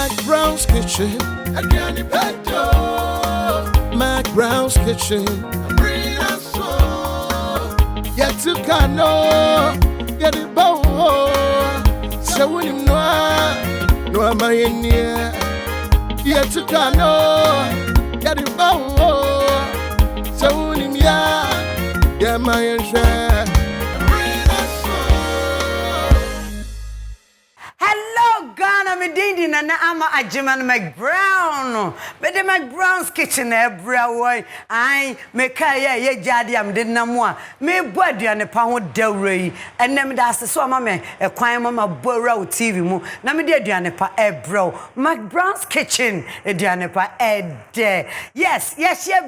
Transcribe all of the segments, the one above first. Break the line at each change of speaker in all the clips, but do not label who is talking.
McBrown's Kitchen. Adriani Petto. McBrown's Kitchen. Brina so. Yet to cano. Get it bow. So when you know, no am I in here. Yet to cano. Get it bow. So when you know, yeah, my share.
Nana ama ajiman McBrown. But the McBrown's kitchen boy. I me kaya ye jadi am de namwa. Me body ane pa ho dawre. And them that's so mama e kwan mama bora TV mu. Na me de aduane pa bro. McBrown's kitchen aduane pa de. Yes,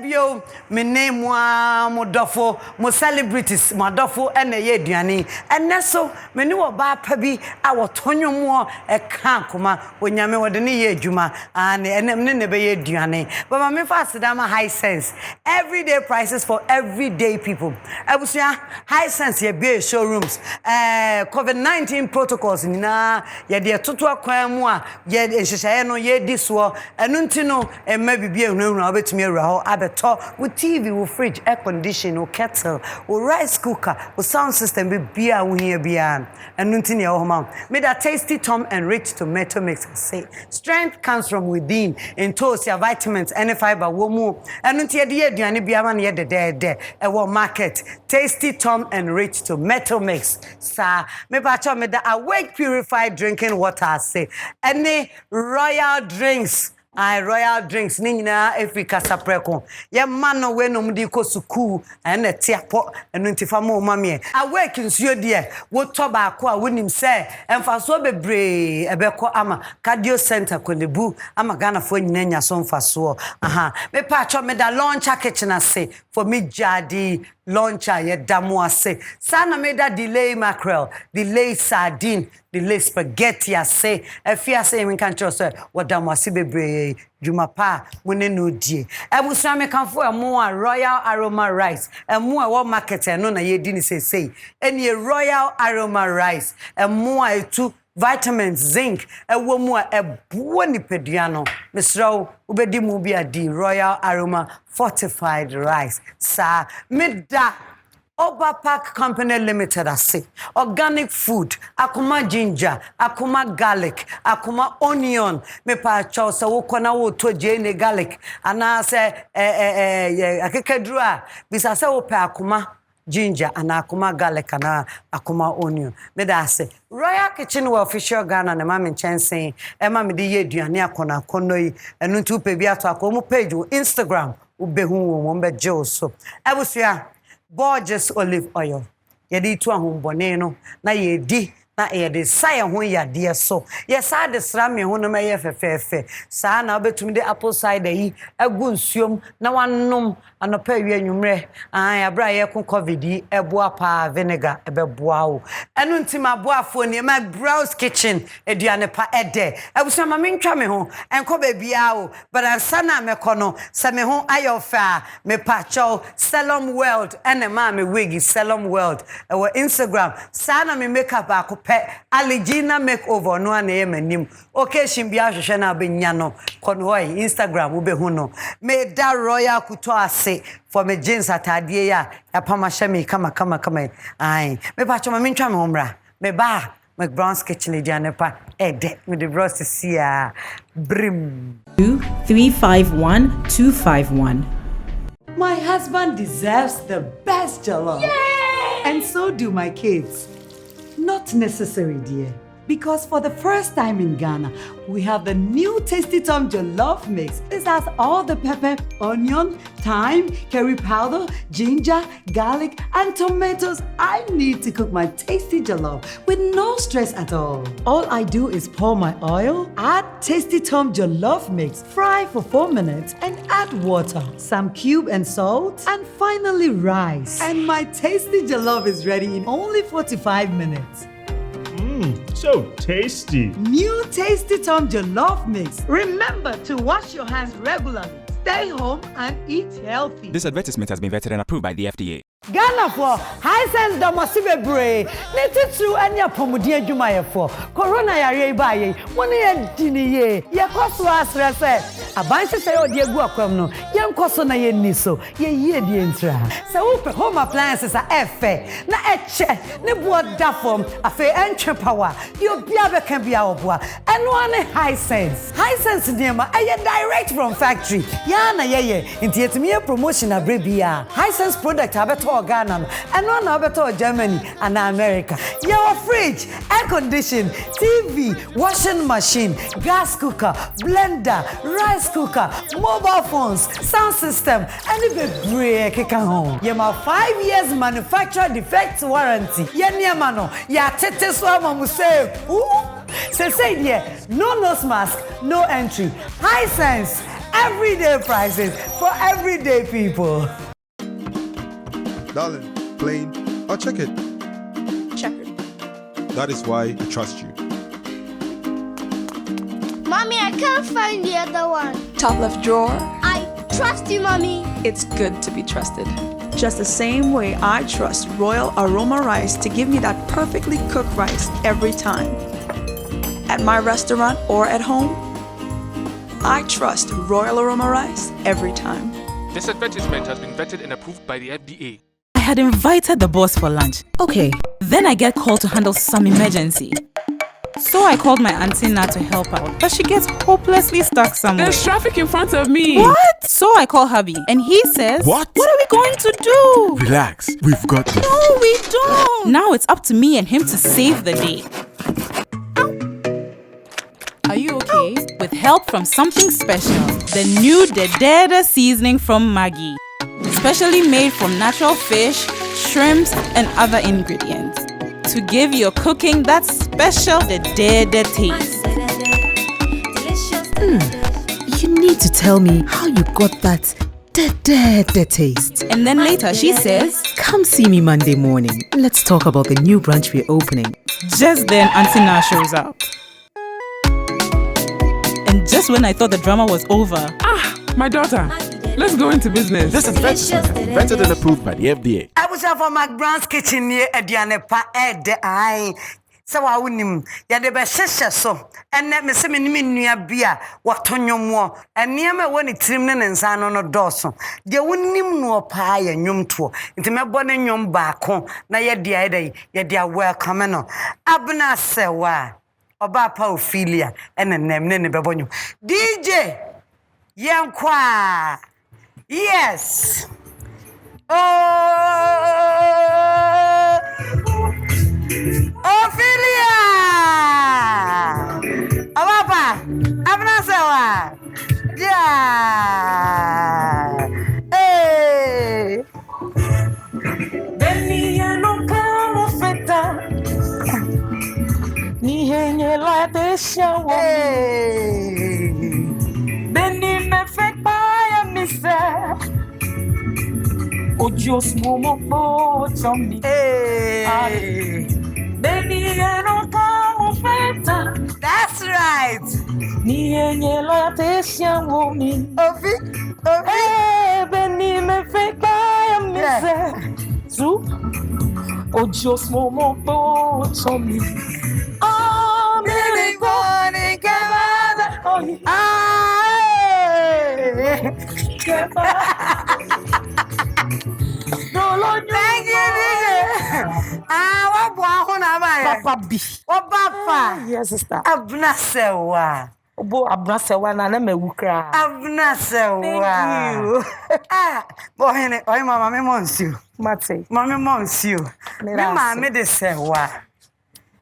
bio me name wa modofo, mo celebrities modofo ene ye aduane. And so me ni oba pa bi awo tonyo mo e kan kuma Onyame wodene ye adwuma and enem ne be ye aduane but me fast am high sense everyday prices for everyday people abusia high sense ye be showrooms COVID-19 protocols na ye de toto akwan mu a ye nhyehyeye no ye di so enu ntino emma bibia ehunahuna obetumi awura ho abeto with TV with fridge air condition with kettle with rice cooker with sound system bibia wo hia bia enu ntino ye ho ma me that tasty Tom and rich tomato mix say strength comes from within in toast your vitamins and fiber womu enu ntie de aduane bia ma na ye de e wo market tasty Tom and rich tomato mix sa me ba cha me da awake purified drinking water say any royal drinks royal drinks ni nyina Africa sapreko ye mano we no mudi ko suku na tiapo enu ntifa mo mame awake nsuo de wo to ba ko a wonim se emfa so bebre ebeko ama cardio center kolebu ama Ghana fo nyina nya so mfa so me pa cho me da launcher kitchen ase for me jadi launcher ye damo ase sana me da delay mackerel delay sardine delay spaghetti ase efia se me kan cho so wadamo ase bebre Juma pa mune no die ebusa me kanfo emo a royal aroma rice emo a wo market no na ye di ni sei eni royal aroma rice emo a etu vitamins zinc ewo mu a ebo ni peduano misro ubedi mu bia di royal aroma fortified rice sa medda Oba Park Company Limited ase organic food akuma ginger akuma garlic akuma onion me pa cho se wo kona wo to je ne garlic ana se akekedru a bisa se wo pa akuma ginger ana akuma garlic ana akuma onion me da ase Royal Kitchen we official Ghana na mama nchensen e ma me de ye aduane akona yi enu ntu pe bi ato akomu page wo Instagram ubehu wo mbe je so ebusua Gorgeous olive oil. Yedi tu ahombone no na yedi na yedi saye ho yade so. Yes a de sra me ho no me ye fefefe. Sa na obetumi de apple cider yi agu nsuom na wanom anopa wi anwumre. Abra ye kon covid yi eboa pa vinegar ebeboa wo. Enu ntima boafo ne McBrown's kitchen aduane pa ede. Ebusa ma mentwa me ho enko ba bia wo. But ansa na me kono se me ho ayofa me pa chow Salom World ene ma me wigi Salom World. Ewo Instagram sa na me makeup akopɛ Aligina makeover no na ye manim occasion bia hwehwe na benya no kono hoy Instagram wo behu no me da royal kuto ase for me jeans atade ya pama hye me kama me ba choma me ntwa me homra me ba McBrown's kitchen aduane pa ede me de bros sia brim
2351251.
My husband deserves the best jollof.
Yay!
And so do my kids. Not necessary, dear. Because for the first time in Ghana, we have the new Tasty Tom Jollof Mix. This has all the pepper, onion, thyme, curry powder, ginger, garlic, and tomatoes I need to cook my tasty jollof with no stress at all. All I do is pour my oil, add Tasty Tom Jollof Mix, fry for 4 minutes, and add water, some cube and salt, and finally rice. And my tasty jollof is ready in only 45 minutes.
So tasty.
New Tasty Tom Jollof Mix. Remember to wash your hands regularly. Stay home and eat healthy.
This advertisement has been vetted and approved by the FDA.
Ghana for high sense domosibe bray. Netitu anya pomudi adwumaye for. Corona yare baye. Woni ye dini ye. Ye koso asre se. Abanse se odi egu akwam no. Ye nkoso na ye niso. Ye yie di entra. Se wo pe home appliances a efe. Na eche. Ne bo da form. Afe entwe power. Yo bia be kan bia oboa. Eno ane high sense. High sense niema eye direct from factory. Ya na ye. Inti yetimi promotion abrebia. High sense product abeto Ghana and one abeto Germany and America. Your fridge, air condition, TV, washing machine, gas cooker, blender, rice cooker, mobile phones, sound system, and even break home. You have 5 years manufacturer defect warranty. Mano, ya tete swama museo. Say yeah, no nose mask, no entry. High sense, everyday prices for everyday people.
Darling, plain or check it?
Check it.
That is why I trust you.
Mommy, I can't find the other one.
Top left drawer.
I trust you, Mommy.
It's good to be trusted. Just the same way I trust Royal Aroma Rice to give me that perfectly cooked rice every time. At my restaurant or at home, I trust Royal Aroma Rice every time.
This advertisement has been vetted and approved by the FDA.
I had invited the boss for lunch. Okay, then I get called to handle some emergency. So I called my auntie Nat to help out, but she gets hopelessly stuck somewhere.
There's traffic in front of me.
What? So I call hubby, and he says,
What
are we going to do?
Relax, we've got this.
No, we don't. Now it's up to me and him to save the day. Are you okay? With help from something special, the new Dedede seasoning from Maggi. Specially made from natural fish, shrimps, and other ingredients. To give your cooking that special Dedede taste.
You need to tell me how you got that Dedede taste.
And then later she says,
come see me Monday morning. Let's talk about the new branch we're opening.
Just then Auntie Na shows up. And just when I thought the drama was over.
My daughter. Let's go into business.
This advertisement has been vetted and approved by the FDA.
I was for McBrown's kitchen near Ediane Pa Ed. So I wouldn't ya de be so and let me say me nua bia watonyo mo enia me woni trim ne nsa no no doso de wonim no pa ya nwum to nti me bone nwum baako na ye de ai ye de welcome no Abena Serwaa Ophelia and nem ne bebonyo DJ Yankwa. Yes. Oh, Ophelia. Papa, Abena Serwaa. Yeah. Hey.
Beni no kamo feta. Ni henye la desha wo. Beni me fek pa ya mise. Ojos momo po chomi. Beni no kamo feta.
That's right.
Ni henye la desha wo mi. Beni me fek pa ya mise. Zu. Ojos momo po chomi.
Thank you. What Papa B. What Papa?
Yes, sister.
Abena Serwaa.
Obo Abena Serwaa na me wukra.
Abena Serwaa.
Thank you.
Boy, mama me monsiu.
Mate.
Mama monsiu. Me mama de Serwaa.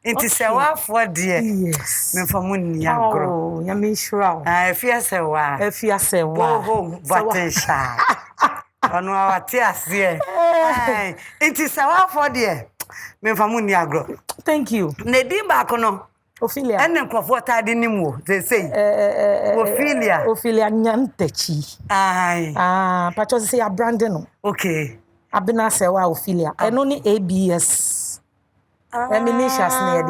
Inti Serwaa for dear.
Yes.
Me for mun agro.
Oh, ya me sure.
Efia Serwaa.
Efia Serwaa.
Go batisha. Onu awati asie. Inti Serwaa for dear. Me for mun agro.
Thank you.
Ne di baako no.
Ophelia.
Ene nkrofo tade nim wo. They say. Ophelia.
Ophelia nyantachi. Pacho say a brand no.
Okay.
Abena Serwaa Ophelia. Eno ni ABS. Eminicious na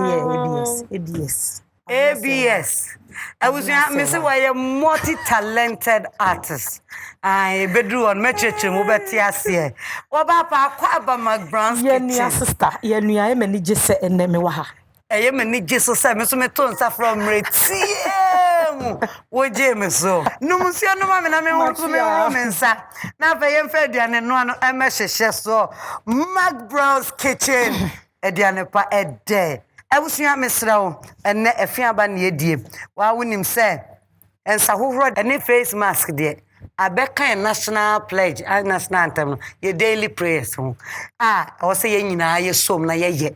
ABS.
ABS. I was Mr. Why a multi-talented artist. I bedroom on Metrichim Ubetiasia. Wabapa Quaba McBrown's
Yenia sister, Yenia, many just said and then me waha.
I am a nigger so Metons from Retiem. What James so? No, Monsieur, no, mamma, I mean, what's me, woman, sir. Now, I am fed and one a message so McBrown's kitchen. Edianepa a day. I was near Miss Row and a fiaban ye deep. Why wouldn't him say? And so who wrote any face mask, dear? I beck a national pledge, and national anthem, your daily prayers. I was saying, I assume na ye.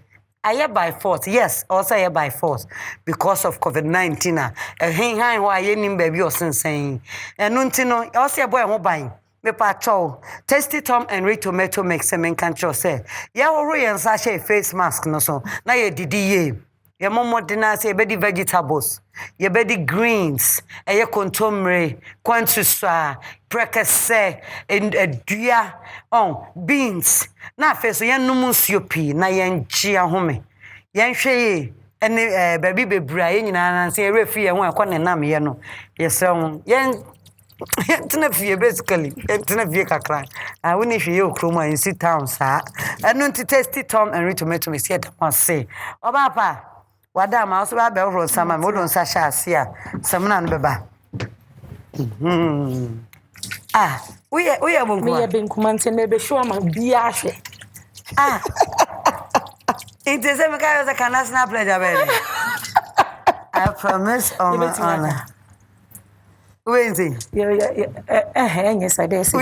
I am by force, yes, also I by force because of COVID-19. A hang why any baby or saying. And Nuntino, also a boy who buying. Me patrol, Tasty Tom and Red Tomato make some control say. Ya worry and sachet face mask no so. Na ye didi ye. Ye momo dinner say bedi vegetables. Ye bedi greens. E ye contomere, quantuswa, prekese, and dua on beans. Na face so ye numunsuo pi na ye nchia home. Ye nhwe ye ene baby bebra ye nyina na say refi ye ho akọ ne nam ye no. Ye so ye Tenafia basically, Tenafia Kakran. I wouldn't if you chroma in sit town, sir. I don't Tasty Tom and Red Tomato me said, I must say. Oh, Papa, what damn, I also have a some modern Sasha, Sia, some nan beba. Ah, we have been commenting, maybe sure my biash. Ah, it is a guy as a can snap pleasure, baby. I promise on my honor. Where is he?
Yes, I dare say.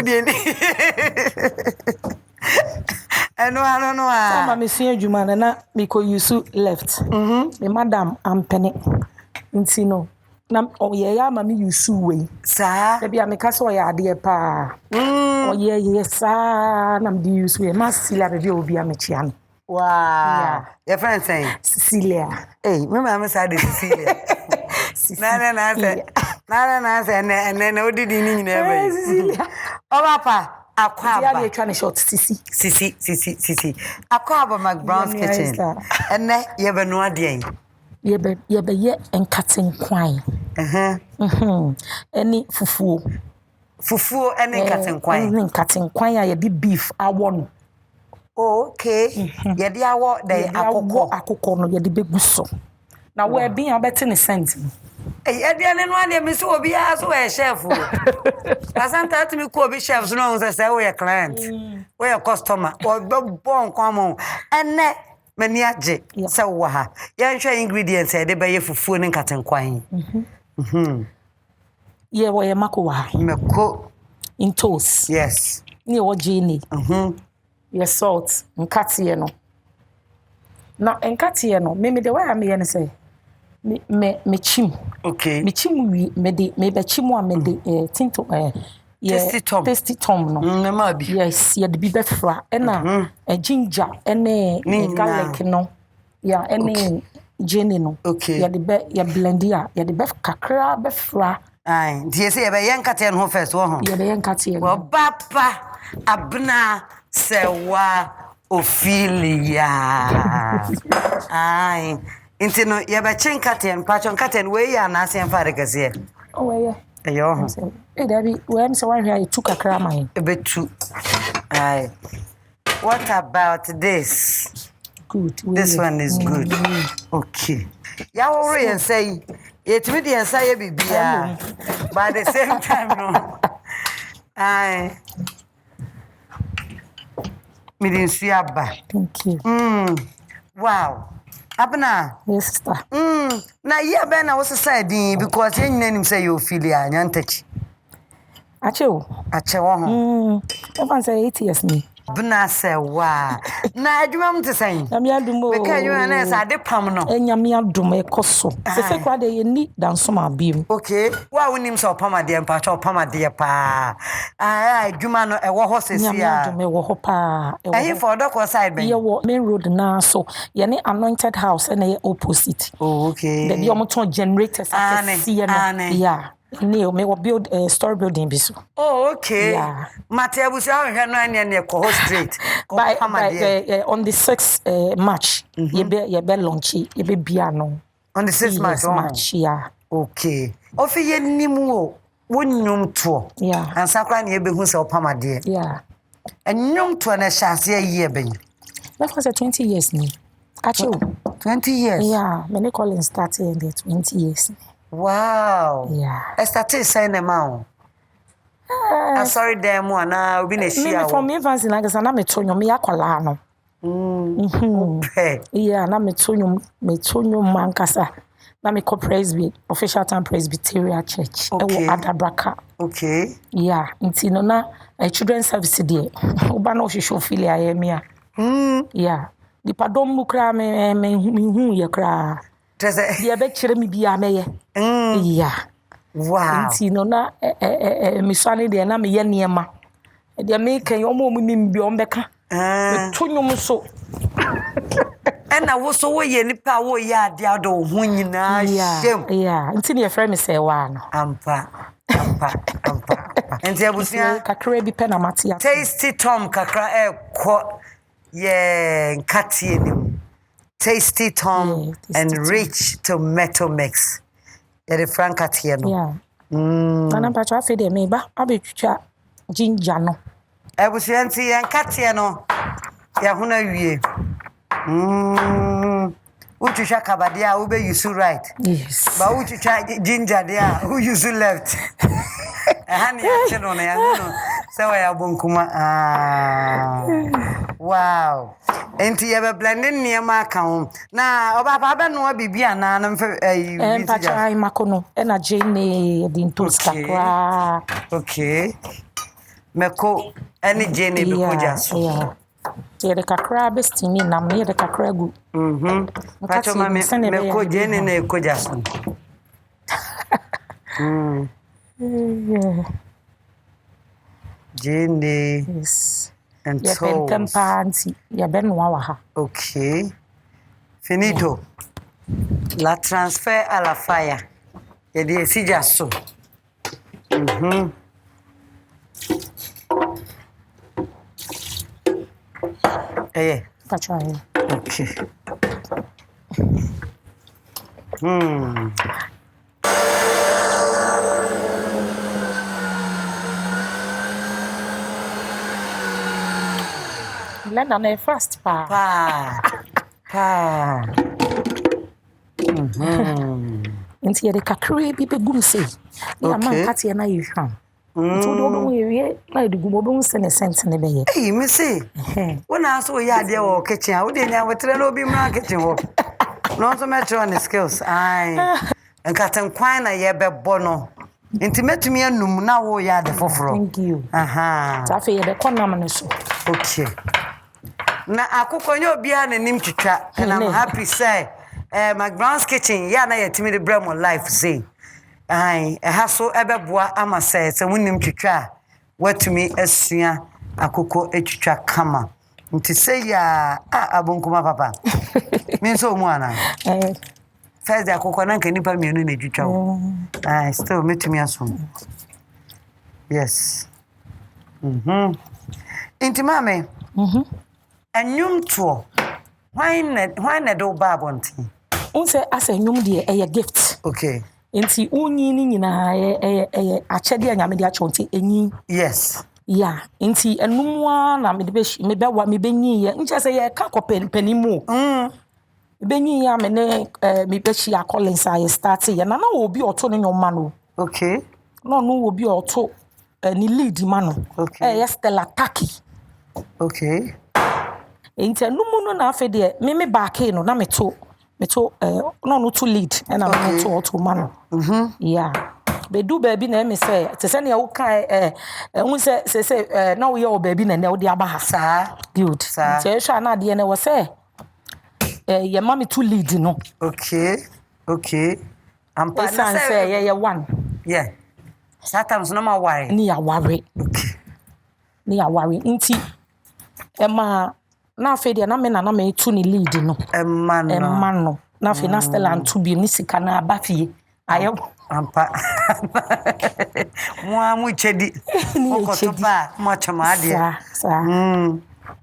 I don't know.
I'm Monsieur Jumana, because you so left. Madam, I'm penny. Intino. Nam, oh, yeah, mammy, you sue way.
Sir,
maybe I'm a castle, ya dear pa. Oh, yeah, yes, sir. I'm the use we must see la review be a machian.
Wow, your friend saying
Cecilia.
Hey, remember, I'm a Cecilia. Nana and then no did in never. Oh, Papa, I
trying to short
Sissy. I call McBrown's kitchen. And then you have no idea.
Ye be and cutting quine. Any fufu.
Fufu and cutting quine.
Cutting quine, ye be beef. I want.
Okay. Ye dear what they are
no ye the big so. Now we're being a better in a sense.
Hey, and one day, Miss Obi as a chef. I sent out to me, Kobe chefs, no, as I say, we're a client, we're a customer, or born common, and net maniac. So, waha, young ingredients, they buy you for food and cut and quine.
Yeah, we're a macawa. In toast.
Yes.
Near what Jenny. Your salt and catiano. Now, and catiano, maybe the way I may say. Me chim.
Okay.
Me chim me be chimo me de tinto Tasty Tom no. Yes, ye de be fra ena ginger ene garlic no. Yeah, ene jenny no.
Okay.
Ye de be ye blend ya, ye de be kakra be fra.
Aye. Die say ye be yen kate no first wo ho.
Ye be yen kate no.
Wo papa Abena Serwaa Ophelia. Aye. Into no, you have a chain cutting, patron cutting way, and I say, Faragazi.
Oh, yeah.
Yo,
hey, Debbie, when so I took a cram,
a bit too. Aye. What about this?
Good.
This one is good. Okay. Ya worry and say, it with the answer be by the same time, no. Aye. Me didn't see a back.
Thank you.
Wow. Abena.
Yes, sister.
Na ye Abena was said because you name say you Ophelia nyantechi.
Acho ho. Everyone say 8 years me.
Abena Serwaa. Na adwuma mte say.
Na me adumo.
Because you na say ade pam no.
Enya me adum ekoso. Se fe kwa de ye ni danso ma biem.
Okay. Wa wonim so pam ade mpa cho pam ade pa. Adwuma no e wo ho sesi a.
Nya me adum e wo ho pa.
Eh for doctor side ben.
Ye wo main road na so. Ye ne anointed house na ye opposite.
Oh, okay.
The your motor generators at see na. Yeah. No, me build a store building biso.
Oh, okay.
Yeah.
Matebu say we no anya ne ko straight.
By on the 6th March, ye be launch, ye be bia no.
On the 6th March.
March, yeah.
Okay. Ophelia nimu wonyum to.
Yeah.
And sakra na ebehu se opama de.
Yeah.
And nyum to na hyase year ben.
That was 20 years me. Actually,
20 years.
Yeah, many calling started in the 20 years.
Wow.
Yeah.
I started saying them sorry them one na obi na shia.
Me from me fans in Lagos na me tonyo me akola no. Yeah, na me tonyo mankasa. Na me presby official time Presbyterian Church.
Okay.
Adabraka.
Okay.
Yeah, nti no na children service there. Oba na Ohwehwe Ophelia ya me a. Yeah. Di padom mu kra me hu ye kra.
Tese.
Di be kire me bia me ye. Yeah.
Wow.
Nti no na me swane de na me ye niema. De me kan yo mo nim bi o mbeka. Me tonyo so.
Na wo so wo ye nipa wo ye ade ado ho nyina shem.
Yeah. Nti ne friend me say wa no.
Ampa. Nti abusia
kakra bi pe na matia.
Tasty Tom kakra ko yeah nkatie nim. Tasty Tom and rich tomato mix. The frankatie no.
Yeah. Ana pa cha fe de me ba abetwa ginger no.
Abusia nti nkatie no. Ya huna wie. Uchucha kabadia ube use right.
Yes.
Ba uchucha ginger there who use left. Hani ya cheno na ya no. Sawa ya bonkuma. Wow. Enti ya be blending niema aka ho. Na oba ba no bibia na na mfe
pacha makono na jene dintos kakra.
Okay. Meko any jene be koja.
Yeah. Yede kakra bestimi nam ne yede kakra gu.
Pacho mame meko jene na koja so.
Yeah.
Jene.
Yes.
And
so. Ya pentempanti ya benwa wa ha.
Okay. Finito. La transfer à la fire. Yede sija so.
Pacho aye.
Okay.
Lenda na fast pa. Nti yede kakra bi begum sei. Ya man katie na yehwan. So do no ye na de gumo be unse ne sent ne be ye.
Eh me say. Wona so ye ade wo kitchen a wo de nya wetre na obi mra kitchen ho. No so metro on skills. Ai. Enkaten kwan na ye bebo no. Nti metumi anum na wo ye ade foforo.
Thank you. Ta fe ye be konam ne so.
Okay. Na akokonyo obi a nanim twitwa and I'm happy say McBrown's kitchen ya na yetimi de bremo life say. Ai haso ebeboa ama say wonim twitwa watumi asua akoko etwitwa kama nti say ya abonkuma papa me so mu ana first day akoko na nka nipa mienu na twitwa wo ai still metumi aso yes nti mame anyum to why na do babonti
unse asa anyum de e gift.
Okay.
Nti unyi ni nyina achede anyame de achonti enyi.
Yes.
Yeah, nti enumwa na me be wa me benyi ye nche se ye ka kopenimu. Benyi ya me ne me be chi Collins I start ye na obi oto ne nyoma no.
Okay.
No obi oto ni lead ma no.
Okay.
Stella Taki.
Okay.
Nti enumu no na afa de me back no na me to no to lead and I'm not to man. Yeah. Be do baby na me say te say na wo kai won say na wo ye o baby na na wo de aba
sa
good. Te hwa na de na wo say ye mama to lead no.
Okay. I'm
person say ye one.
Yeah. Sometimes no ma worry.
Ni ya worry.
Okay.
Ni ya worry nti ma na afa de na me to ni lead no.
Emma
no. Na fe na Stella ntu bi ni sika na abafie. Ayo
ampa. Mu chedi. Okotoba mo chama ade.
Sa.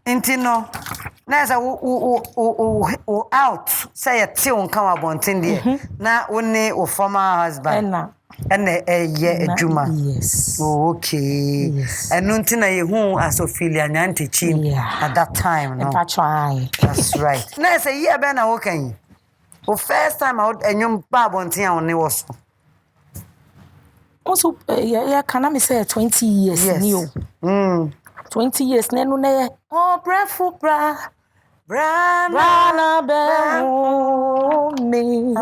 Nti no na say wo out say you ti won kan abonten de na wo ne wo former husband and ye adwuma.
Yes.
Oh, okay.
Yes.
And nuntina ye hu as Ophelia nyanti chi at that time, no. That's right. Na say ye be na wo kan. O first time out enyum ba bonten a woni wo so.
Also can I say 20 years new. 20 years na no na oh breful bra na be me.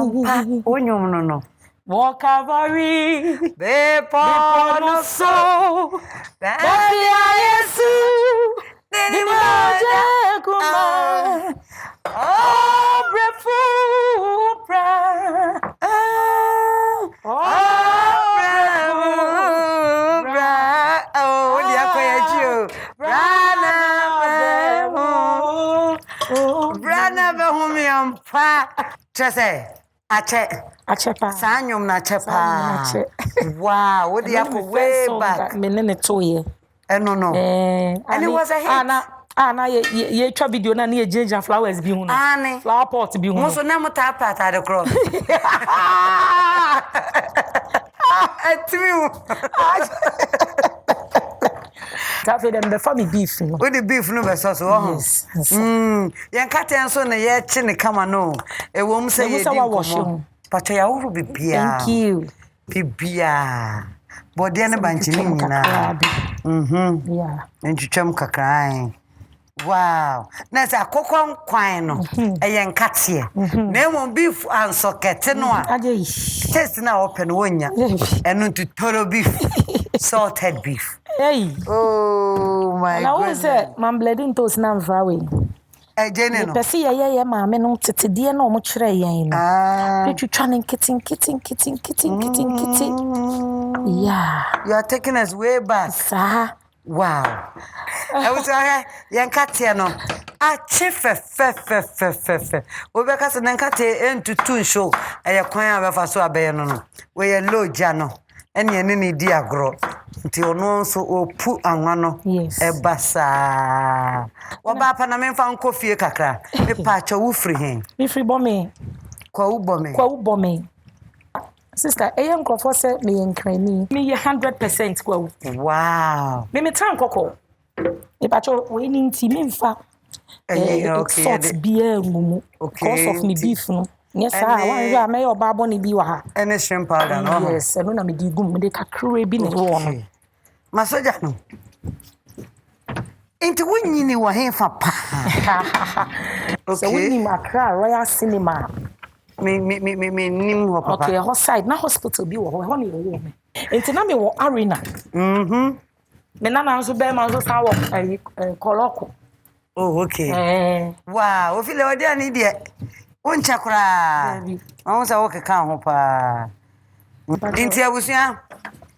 Onyum no.
Walk Calvary,
be no so. Baby Yesu, ni moja kuma. Oh, breful bra. Oh, dia koyeju. Brana be humi ampa. Chese, Achepa. Sanyum na chepa. Wow, what do you have way back?
Menene toye.
No. And it was a hit.
Na ye twa video na ye ginger flowers bi hu no. Flower pot bi hu.
Mo so na mo tap at the cross.
That for them the family beef no.
With the beef no be so.
Yes.
Yan katen so na ye chi ne kama no. E wo mu say ye di komo. Pato ya wuru bibia.
Thank you.
Bibia. Body na banchini nyina.
Yeah.
Ntwetwam kakran. Wow. Na say akokon kwan no. Eye nkate. Na mo beef and socket no a. Taste na open wonya. Enu tutoro beef. Salted beef.
Hey.
Oh my god.
Na wo say man bleeding toast na mfrawe.
Ejene no.
Pesi ye maame no tetede na omo kire yen no. Twetwa ne kitten. Yeah.
You are taking us way back.
Sir.
Wow. I was yan katia no. Ache fe. Obeka se nan kate entutu show. Eye kwan abefa so abeye no. We ye loja no. Ene ni di agro. Nti ono so opu anwa no. Ebasa. Oba pa na memfa nko fie kakra. Me pa cha wo free hen.
Me free bomb.
Kwa wo bomb. Sister, nkrofo se me yenkrani. Me 100% kwa. Wow.
Me tan kokko. E pa cho we ni nti me mfa. Okay. Salt beer mumu. Because of me beef no. Yes, I want me your babo ni bi wa ha.
Any shrimp powder no.
Yes, no na me di gum me de kakre bi ne wo no.
Masoja no. Enti wonyini wa henfa pa.
Okay. So we ni Accra Royal Cinema.
Me nim ho papa.
Okay, ho side na hospital bi wo ho na wo me. Enti na me wo arena. Me na na so be ma so sa wo koloko.
Oh, okay. Wow, Ophelia odi ani de. Uncha kura. Onsa wo keka ho pa. Enti abusia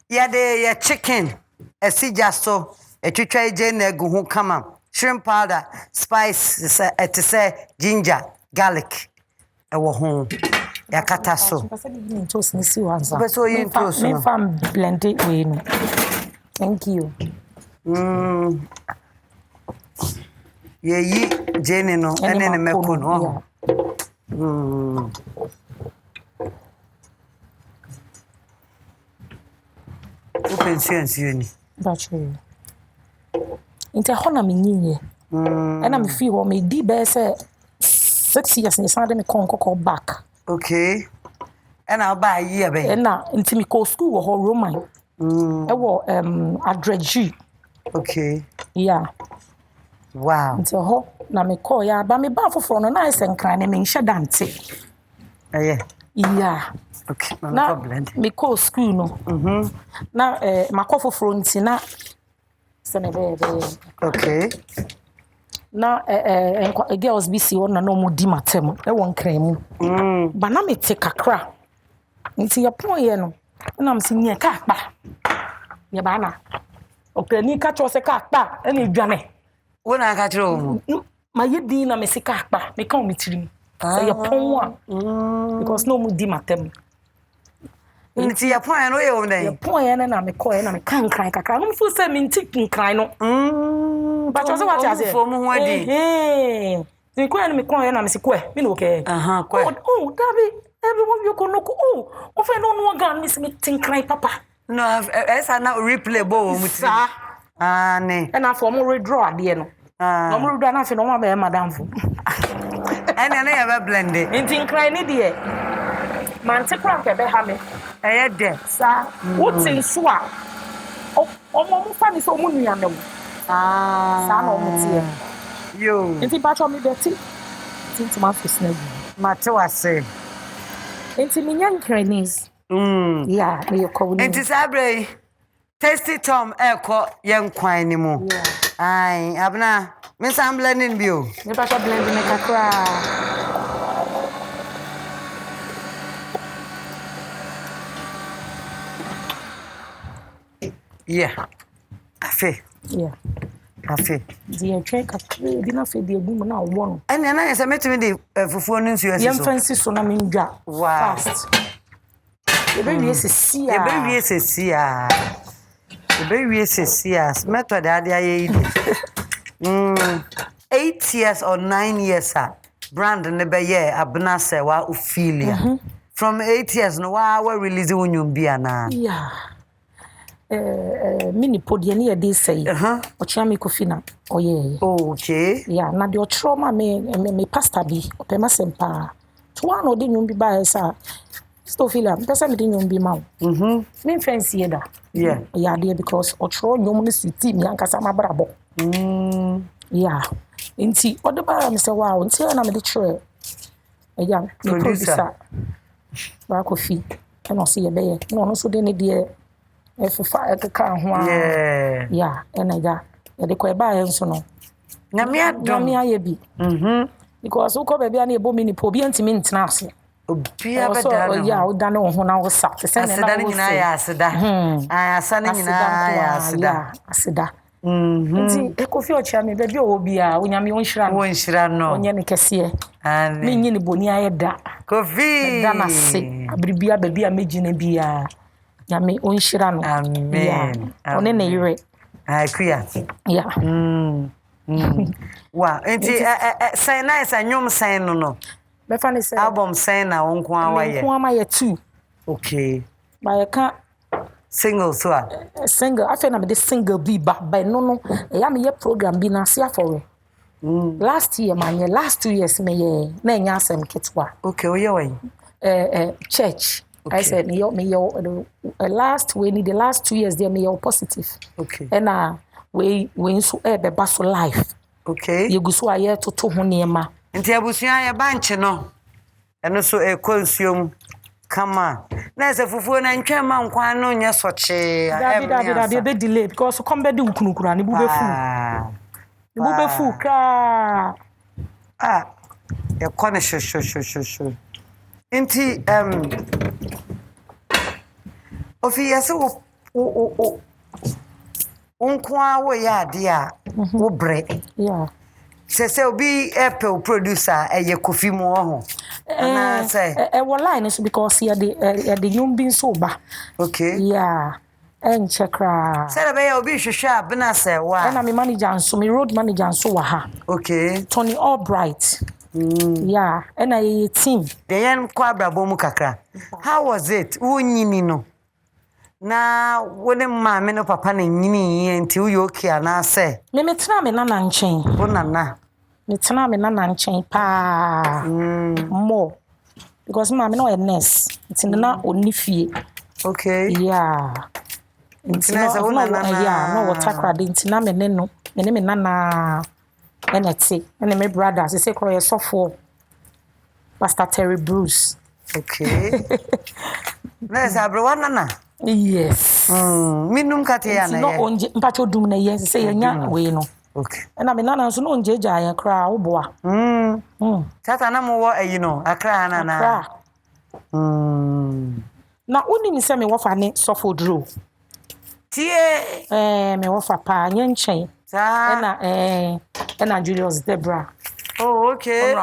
ya de ya chicken. Esija so etwetwa eje na egu ho kama. Shrimp powder, spice, say ginger, garlic. Ewo ho. Ya kata so.
Toast ni si wanza.
Be so yin toast no.
Me fam blend it we no. Thank you.
Ye yi jene no ene ne meko no. Open sense yuni.
That's true. Inte hona me nyinye. Ena me feel me di be say 6 years ni sande me kon back.
Okay. Ena ba year be.
Ena inti me ko school wo ho Roman. E wo Adreji.
Okay.
Yeah.
Wow.
Inti ho na me call ya ba me ba foforo no na isen kran na me nhye dante. Yeah.
Okay,
no problem. Me call school no. Na makofo fronti na senebe.
Okay.
Na girls bi si wona no mu di matem e won kran mu. Ba na me te kakra. Nti ya pon ye no. Na me sinye ka akpa. Ye ba na. Okrani ka cho se ka akpa e na dwane.
Wona ka tro.
Ma ye din na me se ka akpa. Me ka o mitiri. Say ya pon because no mu di matem.
Nti ya pon no ye
ya pon na me call na me kan kran kakra. No fu se me nti kran no. But was what I said. Hey. The queen me call na me se kwe. Me no okay. Oh, Dabi, everyone you go no oh. Ofe no no gan me se me tinkrai papa.
No, esa na replay bo mu ti. Ah, ne.
E na for mo redraw ade no. No mo redraw na fe no ma be madam fo.
Ene na ya be blend it.
Tinkrai ni de. Man te kra ke be ha me.
Eye de.
Sa, wotin so a. Omo mo fa ni so mo nua me. Sa na omo tie.
Yo.
Enti patcho me beti. Tinti ma fo snag.
Mate wase.
Enti me nyan Chinese. Yeah, me ko ni.
Enti sabre. Tasty Tom eko yen kwan ni mu. Ai, Abena, me sam blending bio.
Me patcho blending me kakra.
Yeah. Afe.
Yeah.
Afe.
Di check kakra bi na fe di egum na wo no.
Ene na yesa metimi di fufuo no nsu asiso.
Yem fancy so na me ndwa.
Wow.
Fast. Ebe wie sesi a.
Ebe wie sesi a. Ebe wie sesi a. Method ade aye yi. 8 years or 9 years a. Brand ne be ye Abena Serwaa Ophelia. From 8 years no wa release wonyum bia na.
Yeah. Mini podie ne dey say. Ochia me kofi na oye.
Okay.
Yeah, na de otroma me pastor bi opema sempa. To one odi nyum bi ba esa. Stofila, pesa me di nyum bi ma. Me fancy eda.
Yeah.
Yeah, there because otro nyum ne city mi ankasa mabrabo. Yeah. Inti odeba me say wow, inti na me de try. Yeah, me producer. Ba kofi. Can I see ye be? No so de ne de F5 ekeka ho a. Yeah, enaja. E de ko e ba ye nso no.
Na me adom.
Na me aye bi. Because uko baby na ebo mini po bi antimi ntena ase.
Obia beda no.
Yeah, o da no ho na wo sa. Se ne na wo
nyina ya aseda. Ai asana nyina ya aseda.
Aseda. Nti ekofi ochia me baby o bi a onyame onhira no.
Onhira no.
Onye ne kese.
Ane.
Me nyi ne boni aye da.
Kofi.
Da na se. Abribia baby a megine bia. Nyame onhira no.
Amen.
One ne yire.
Ai kuya.
Yeah.
Wow, enti say na esa nyom say no.
Me fa ne say
album say na wonko awaye.
Wonko amaye 2.
Okay.
Ba ye ka
single so a.
Single afa na me de single bi ba no. E ya me ye program bi na se afore. Last year man, last 2 years me ye na nya asem ketwa.
Okay, oye wen.
Church. Okay. I said me last we need the last 2 years there me positive.
Okay.
And we so be baso life.
Okay.
You go so aye to ho niema.
Nti abusua ya banche no. Eno so konsuom kama. Na se fufuo na ntwema nkwa no nya soche.
Dabi be delay because come be di ukunukura ne bu be fu. Ne bu be fu ka.
E kone sho. Nti Ophelia so unkwa wo ya ade a wo bre.
Yeah.
Se obi Apple producer eye Kofi mo ho. Na say
wo line so because ya the young bin so ba.
Okay.
Yeah. En chekra.
Say be ya obi hwehwe Abena Serwaa.
Na me manager so me road manager so wa ha.
Okay.
Tony Albright. Yeah, and I team.
The yen kwa brabo mu kakra. How was it? Unyini no. Na wone maame no papa na nyini enti uyo okay ana se. Me
tena me nana nchen.
Wo nana.
Me tena me nana nchen pa. More. Because maame no a nurse. It's na onifie.
Okay.
Yeah. It's na yeah, no water crowd enti na me ne no. Me nana NT and my brothers they say call for Pastor Terry Bruce.
Okay. Let's have one nana.
Yes.
Minum katia na.
No onje mpacho dum na yes say nya we no.
Okay.
And me nana so no onje ja ya kra wo boa.
Tata na mo wo ayi no akra na na.
Na oni mi se me wo fa ne sofo dro.
Tie.
Me wo fa pa nya nchen. Ena Julius Debra.
Oh, okay.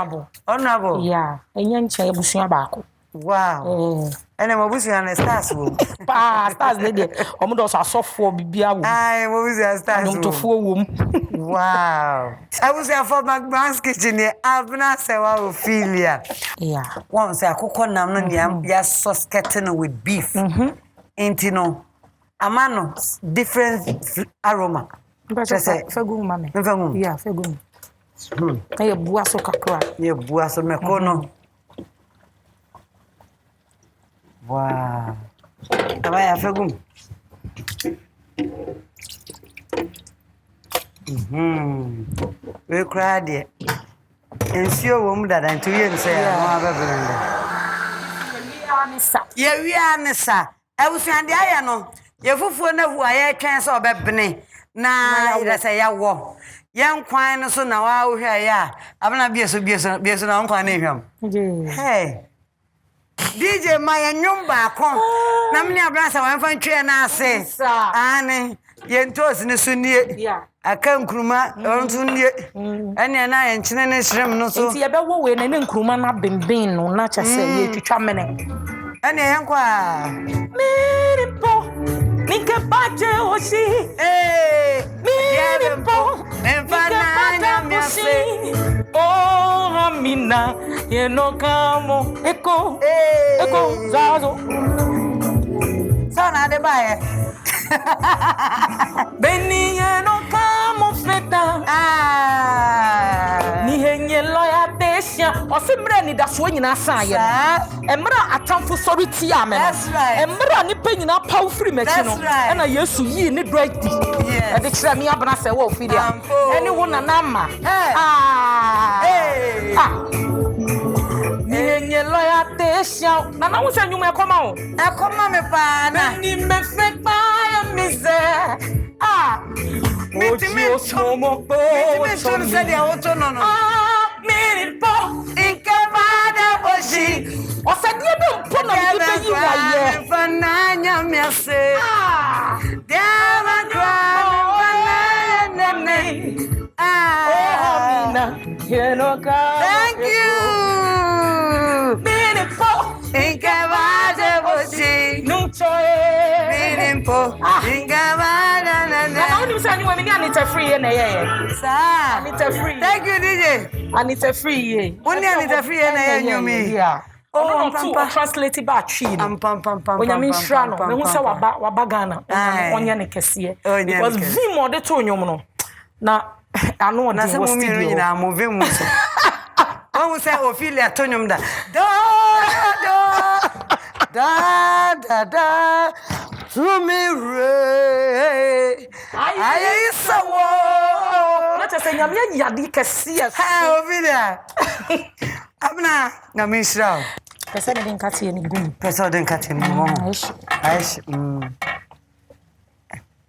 Honorable.
Yeah.
Enya nche ebusua baako.
Wow. ene mabusu ya stars wo
pa stars ne de omo do so asofo bibia wo
ai mabusu ya stars wo
ntofo wo
wow mabusu ya for McBrown's kitchen ne Abena Serwaa Ophelia
yeah
one say akoko nam no ya sauce getting with beef no amano different aroma
fegum mame
fegum
yeah fegum ye bua so kakra
ye bua so mekono wow abaya fegum we cry there ensio wo mu dada nti ye nse ya no abebelende ye wi anisa ewusuande aya no ye fufuo na hu aye twen so obebene na ira se ya wo yan kwan no so na wa wo hwe ya abena bieso na kwan na hwam hey DJ Maya nyumba ko na mni Abena Serwaa fan twe na ase ane ye ntos ne sunie aka nkruma onto nie ene na ye nkyene ne hyrem no so
nti ye be wo we ne nkruma na bemben no na cha se ye twitwa mene
ene ye nkwa
miripo Minke baje oshi miripo
mfana
nyamse oh amina yenokamo eko zazo
sana de bae
beni yenokamo feta ni henye loya desha osimre ni daso nyina san ye emra atamfo sori ti ame emra ni panyina paw free mechi no na yesu yi ni drive e de kire mi Abena Serwaa Ophelia eni wo na na ma ni henye loya desha na wo se nyuma ekoma o
ekoma me pa na
ni me fe pa ya mise
mitimi
osmomo po
mitimi se dia woto no
miripo
inkebada boshi
osadie be mpo na bibe yi wa ye
fana nyamse dama kwana nene
amina yenoka
thank you
miripo
inkebada boshi
nunchoe
miripo inkebada nene
na woni say ni woni Anita free na ye
sa
Anita free
thank you DJ
Anita free ye
woni Anita free na ye nyumi
oh to translate ba twi no onyame nhra no me hu say waba Ghana onye ne kese because vim ode to onyom no na anu ode
was studio na mo vim so o say Ophelia to onyom da da to me re ayi sawo
na te say nyame yadi kese
ha Ophelia Abena na me nhra
pesa de nkati ni gum
pesa de nkati ni mo aish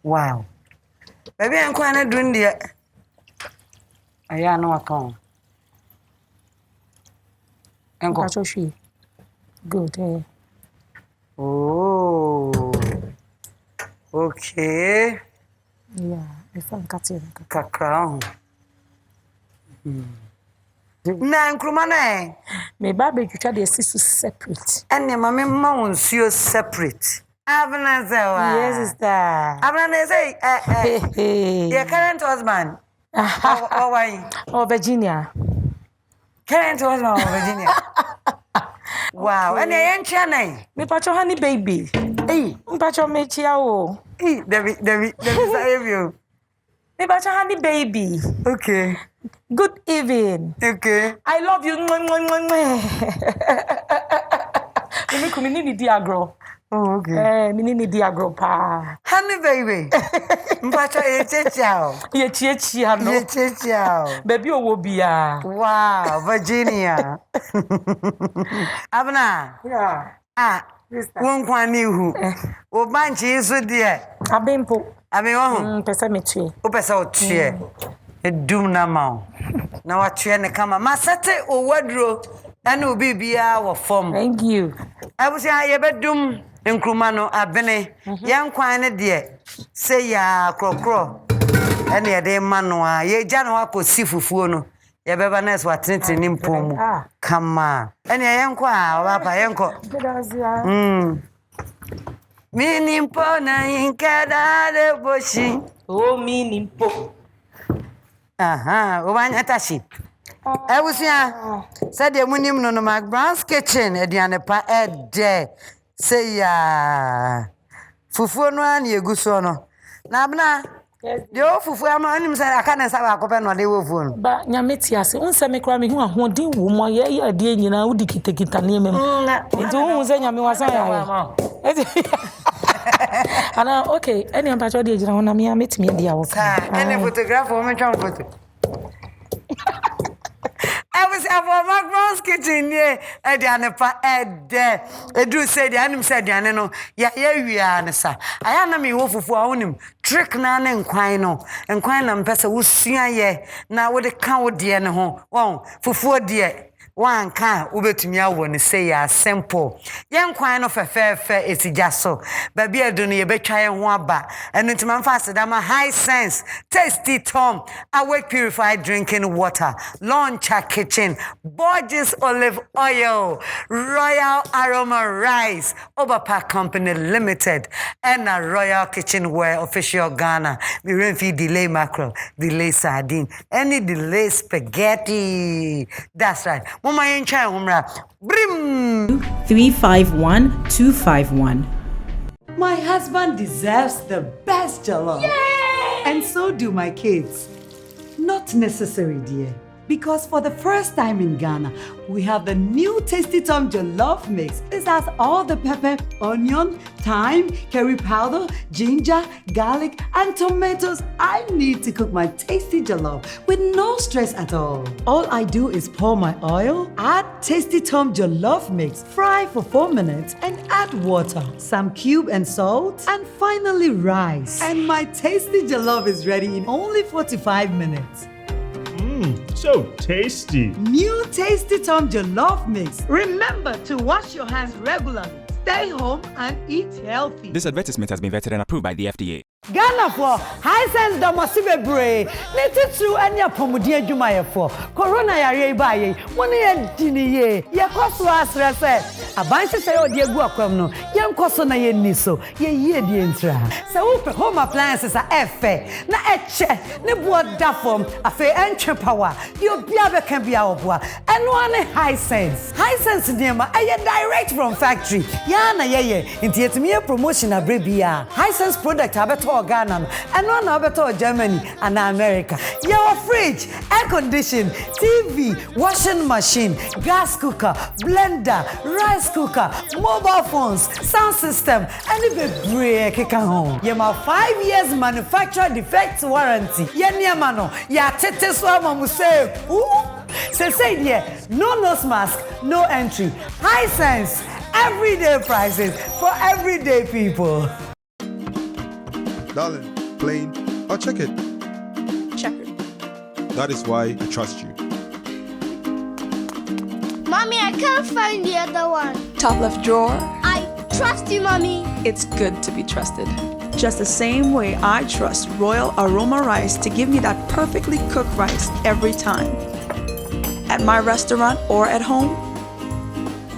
wow baby en kwa na dun de aya no account enko
kachoshi good
oh okay
yeah pesa nkati
kakra na nkruma na
me ba be twitwa de sisu separate
ene mama ma wonsuo separate Abena Serwaa
yes sister
Abena say your current husband oh Virginia current husband of Virginia wow ene yen chana
me pacho honey baby mpacho me chia o
David say you
me pacho honey baby
okay
good evening.
Okay.
I love you. Me kumini ni diagro.
Oh, okay.
Me ni diagro pa.
Honey baby. Mpacho chao.
Ye chia no.
Ye chao.
Baby owo bia.
Wow, Virginia. Abena.
Yeah.
Won kwani hu. O banchi isu die.
Abempo.
Abi wo.
Pesa metue.
O pesa o tue. Edum na ma na watwe ne kama masete owadro ana obi bia wo fom
thank you
abusia ye bedum nkruma no abene yan kwan ne de se ya krokro ene ye de ma no a ye gya no akosi fufuo no Ya beba nurse watete ni mpomu. Kama. Ene yenko a papa yenko. Mini mpo na inkada de boshi.
Oh, mini mpo.
Aha, obanya tashi. Ewusia. Said the munim no McBrown's kitchen ediane pa ede. Say ya. Fufu no an yeguso no. Na abna. Yo fufu ama anim say aka na sawa akopɛ no de wo fufu.
Ba nyameti ase. Unse me kra me hu ahoden wo mo ye ade nyina wudi kitakita ne emem. Nti hu se nyame wasan ya. Ana okay, any ampacho de jira wona me ametimi de awo.
Any photograph o me twan photo. I was at McBrown's kitchen here. Ediane pa ede. Edu say the anim said the no. Ya we are sa. I am me wo fufu a wonim. Trick na na nkwan no. Nkwan na mpesa wo sua ye. Na wo de kan wo de ne ho. Won fufu de. One can ubetumi awo ne say ya simple. Yen kwan no fefefe esijaso. Baby edu no ye betwa ye ho aba. Enu ntima mfa sedama high sense, tasty tom, awake purified drinking water, launcher kitchen, Borges olive oil, Royal Aroma Rice, Oberpack Company Limited, and a Royal Kitchenware official Ghana. We refi delay mackerel, delay sardine, any delay spaghetti. That's right. Mama yen chai umra. Brim
351251.
My husband deserves the best jollof. Yay! And so do my kids. Not necessary, dear. Because for the first time in Ghana, we have the new Tasty Tom Jollof Mix. This has all the pepper, onion, thyme, curry powder, ginger, garlic, and tomatoes I need to cook my tasty jollof with no stress at all. All I do is pour my oil, add Tasty Tom Jollof Mix, fry for 4 minutes, and add water, some cube and salt, and finally rice. And my tasty jollof is ready in only 45 minutes.
So tasty.
New Tasty Tom Jollof Mix. Remember to wash your hands regularly. Stay home and eat healthy.
This advertisement has been vetted and approved by the FDA.
Ghana for high sense domosibe bre. Neti through any apomudi adwuma for. Corona yare baye. Woni ye diniye. Ye koso asrese. Abanse say odi egu akwam no. Ye nkoso na ye niso. Ye yie di entra. Se wo home appliances a efe. Na eche. Ne bo da form. Afe entwe power. Yo bia be kan bia oboa. Eno ane high sense. High sense nema aye direct from factory. Ya na ye. Inti yetimi promotion abre bia. High sense product abeto Ghana and one over Germany and America. Your fridge, air condition, TV, washing machine, gas cooker, blender, rice cooker, mobile phones, sound system, and even break home. You have 5 years manufacturer defect warranty. Yeniamano, ya tete swama muse. Say dear, no nose mask, no entry. High sense, everyday prices for everyday people.
Darling, plain or check it?
Checkered.
That is why I trust you.
Mommy, I can't find the other one.
Top left drawer.
I trust you, Mommy.
It's good to be trusted. Just the same way I trust Royal Aroma Rice to give me that perfectly cooked rice every time. At my restaurant or at home,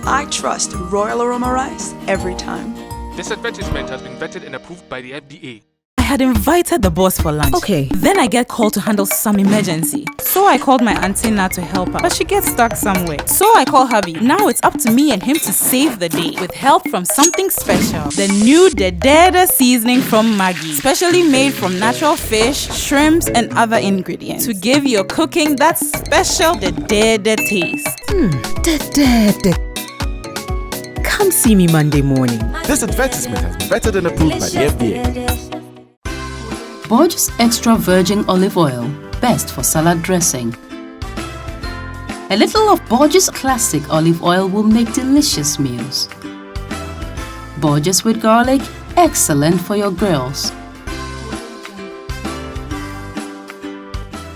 I trust Royal Aroma Rice every time.
This advertisement has been vetted and approved by the FDA.
I had invited the boss for lunch.
Okay.
Then I get called to handle some emergency. So I called my auntie Nat to help her, but she gets stuck somewhere. So I call hubby. Now it's up to me and him to save the day with help from something special. The new Dedede seasoning from Maggi. Specially made from natural fish, shrimps, and other ingredients to give your cooking that special Dedede taste.
Dedede. Come see me Monday morning.
This advertisement has been vetted and approved by the FDA.
Borges Extra Virgin Olive Oil, best for salad dressing. A little of Borges Classic Olive Oil will make delicious meals. Borges with garlic, excellent for your girls.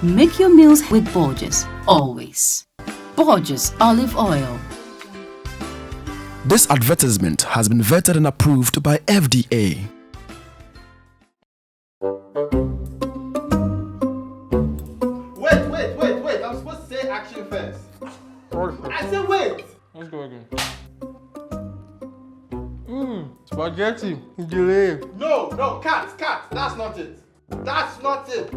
Make your meals with Borges, always. Borges Olive Oil.
This advertisement has been vetted and approved by FDA.
Wait. I'm supposed to say said wait.
Let's go again. Spaghetti. Delay.
No, cat. That's not it. That's not it.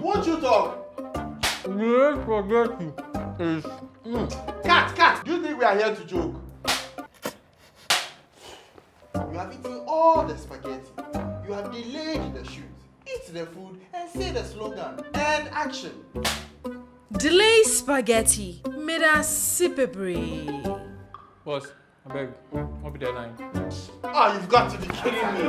Won't you talk?
Delay spaghetti is.
Cat. Do you think we are here to joke? You have eaten all the spaghetti. You have delayed the shoot. Eat the food and say the slogan. And action.
Delay spaghetti. Made us sipebre.
Boss, I beg. I'll be there 9.
You've got to be kidding me.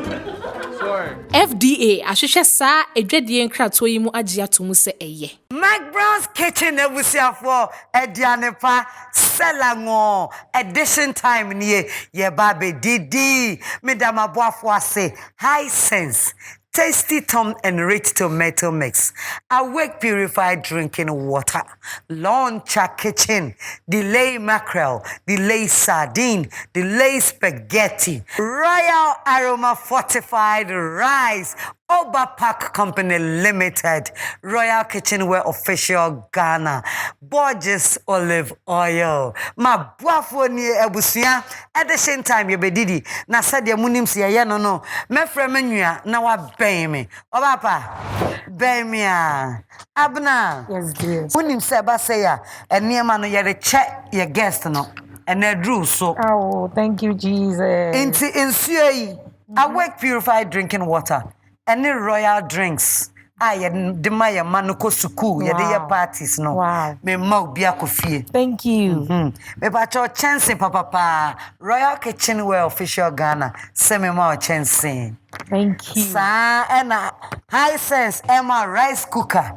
Sorry.
FDA ahwehwe saa edwadie nkrato yi mu agye atomu se eye.
McBrown's kitchen ebusiafo edianepa selango edition time nie ye babe didi medama boafo ase high sense tasty Tom and rich tomato mix, awake purified drinking water, launcher kitchen, delay mackerel, delay sardine, delay spaghetti, royal aroma fortified rice, Oberpack Company Limited, Royal Kitchenware Official Ghana, Borges Olive Oil. Ma boafo ni ebusia at the same time you be didi na said ya munim si ya no me frema nua na wa ben me obapa ben me a Abena
yes dear
munim se ba say ya eniema no ye de check your guest no and na drew so
oh thank you Jesus
inti insuo yi awake purified drinking water any royal drinks de my man ko suku ye de parties no me ma obi akofie
thank you
me ba cho chance papa Royal Kitchenware Official Ghana se me ma chance
thank you
sa na high sense Emma rice cooker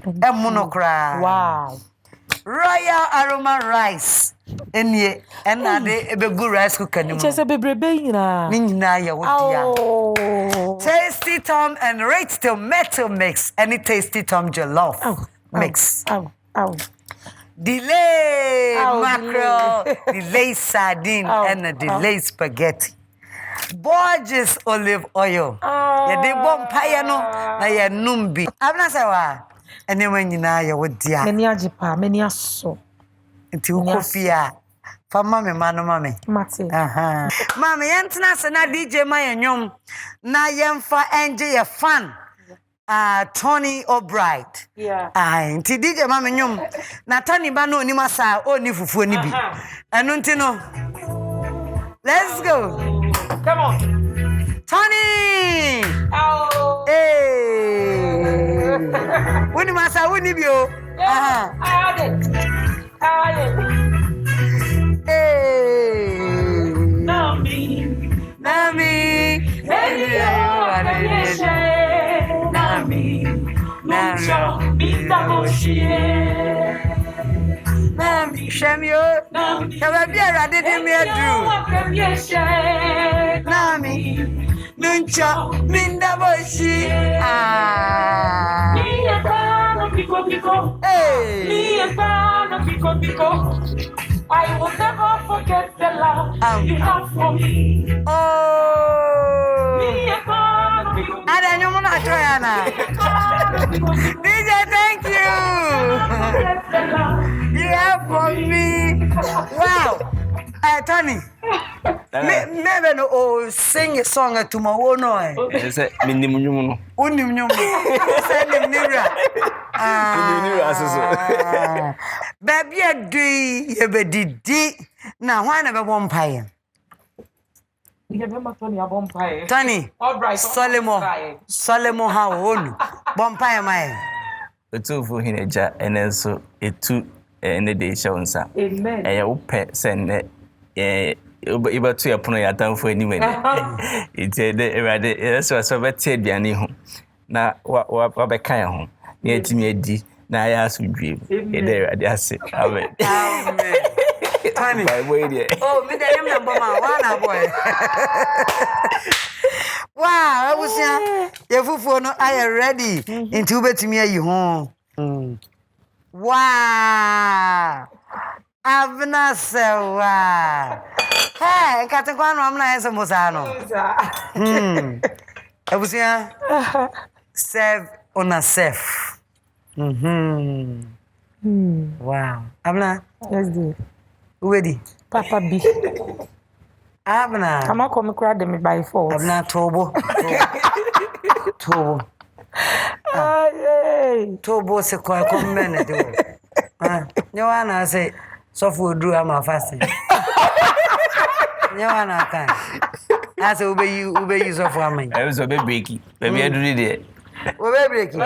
emunokra
wow
Royal aroma rice enie na de ebegu rice cooker ni mo
chese bebrebe nyina
ni nyina ya wodia Tasty Tom and rich tomato mix any Tasty Tom jollof mix delay mackerel delay sardine and a delay spaghetti Borges olive oil ya de bompire no na ya numbi Abena Serwaa ene wanyina ya wodia
meni ajipa meni aso
nti ukofia fama me mano mame
mate
mame yentna se na DJ mayanyom na yemfa enje ye fan Tony O'Bright nti DJ mame nyom na Tony ba no onima sa oni fufuo ni bi enu nti no let's go come on Tony hey oni masa oni bi o hey Nami Shamio Kababia did me Nami Nuncha Minda Boshi
I will never forget the love you have for me.
I don't know what DJ, thank you. You have for me. Wow. Tony. Maybe no sing a song to my own.
Yes, minimum.
Unimum. Send him nearer. Baby, I do you be did now. Why never one pie? Tony, Solomon, how old? Bompire, my.
The two for him, and also a two and a day shows. Amen. And your pet send it. Able to upon your town for any minute. It's a that's what I said. Biani home. Now, what I can't home. Near to me, D. Now I ask you dream. There, I say, amen. Oh, me the number one boy.
Wow, I was your fufu no I ready. Into bet me you home. Wow. Abena Serwaa. Hey, katekwan ramna ese mosano. I was serve on a safe. Wow. Abena.
Yes, dear.
Ready?
Papa B.
Abena.
I'm come crowd them by force.
Abena Tobo. Tobo. Tobo se kwa kumene do. Nyawana say sofu drew am fasting. Nyawana kan. Ase ube use of amai.
I was a bit breaky. Baby I do it.
Ube breaky.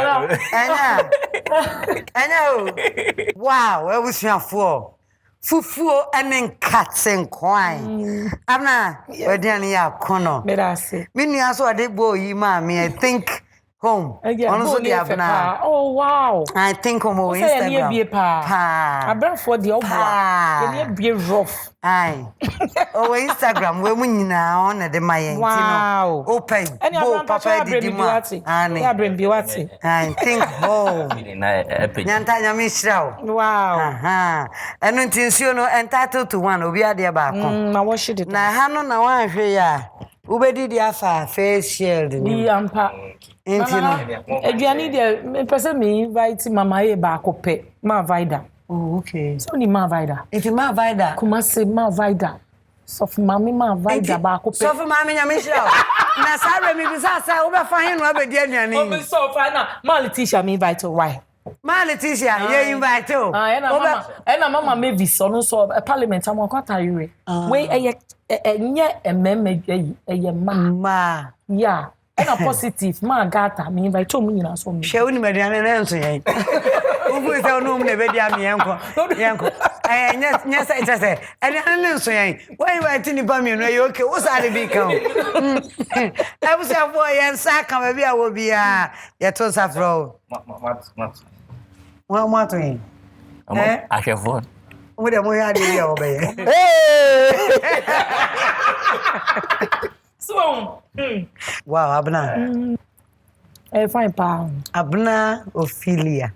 Anya. Wow, where was your for? Fufu and cats and coin. Abena, where Danny ya kono.
Merasi.
Mini aso ade boy mami, I think home. Honestly, Abena.
Oh wow.
I think home on Instagram.
I bring for the obwa. You be rough.
Aye. Oh Instagram we munina on the my
wow.
Open. Bo papa di ma.
Ani. Ya bring biwati.
I think home. Nyanta nyame hirawo.
Wow.
Aha. Eno ntinsuo no entitled to one obi ade ba ko.
Na what should it?
Na ha no na wan hwe ya. Ubedi di afa face shield ni.
Di ampa.
Intino.
Aduani de me pese me invite mama e ba ko pe. Ma vida.
Oh, okay.
So ni ma vida.
If ma vida.
Kuma se ma vida. So for mama ma vida ba ko pe.
So for mama nyame hira. Na sare me bisa sa wo be fa hin no abedi anuane.
O me so fa na ma Letitia me invite why?
Ma Letitia, you invite o.
Mama me visa no so parliament am kwata yure. We enye ememme eye ma. Yeah. Na positive ma gata me invite o nyina so me.
Hwe woni mediane na enso yen. Ubu se onu mu na be dia me yenko. Nya say ene na enso yen. Why invite ni ba me no you okay? Wo sa de bi kan. I was a boy yen sa kan ba bia wo bia. Ye to safro. What to him?
I have one.
What am I doing over
So,
wow, Abena.
Fine, pa.
Abena Ophelia.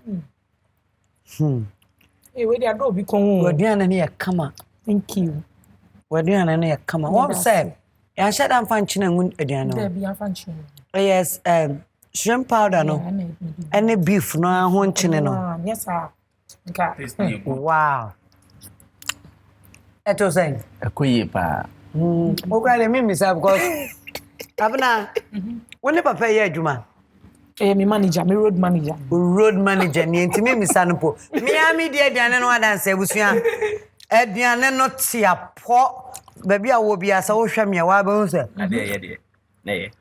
Hey, where they are be come.
We're doing a come.
Thank you.
We're doing a come. What said? I said I'm functioning again.
There be a function.
Yes, shrimp powder no. Any beef no hunchine no.
Yes, sir. Okay.
Wow. Eto saying.
Akoye pa.
O cry me myself because Abena. When papa here adwuma.
Me manager, me road manager.
Road manager ni enti me misanpo. Me ami de aduane no adanse abusua. Aduane no tia po. Baby a wo bia sa wo hwa me wa ba hu se.
Ade ye de. Na ye.